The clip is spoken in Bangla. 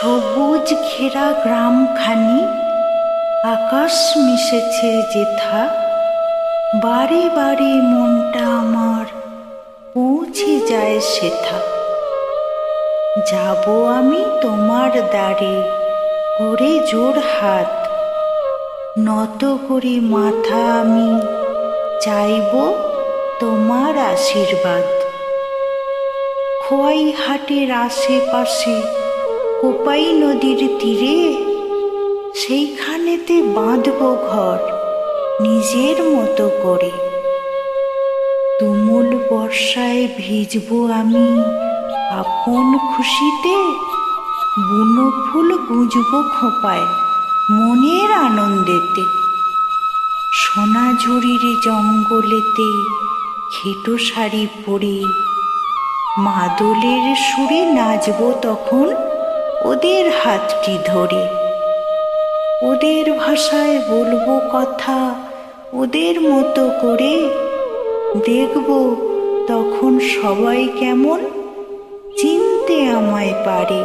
সবুজ ঘেরা গ্রামখানি, আকাশ মিশেছে যেথা, বারে বারে মনটা আমার পৌঁছে যায় সেথা। যাব আমি তোমার দ্বারে করে জোর হাত, নত করে মাথা আমি চাইব তোমার আশীর্বাদ। খোয়াই হাটের আশেপাশে কোপাই নদীর তীরে, সেইখানেতে বাঁধব ঘর নিজের মতো করে। তুমুল বর্ষায় ভিজব আমি আপন খুশিতে, বুনো ফুল গুঁজব খোঁপায় মনের আনন্দেতে। সোনাঝুরির জঙ্গলেতে খেটো শাড়ি পরে মাদলের সুরে নাচব তখন ওদের হাতটি ধরে। ওদের ভাষায় বলবো কথা ওদের মতো করে, দেখব তখন সবাই কেমন চিনতে আমায় পারে।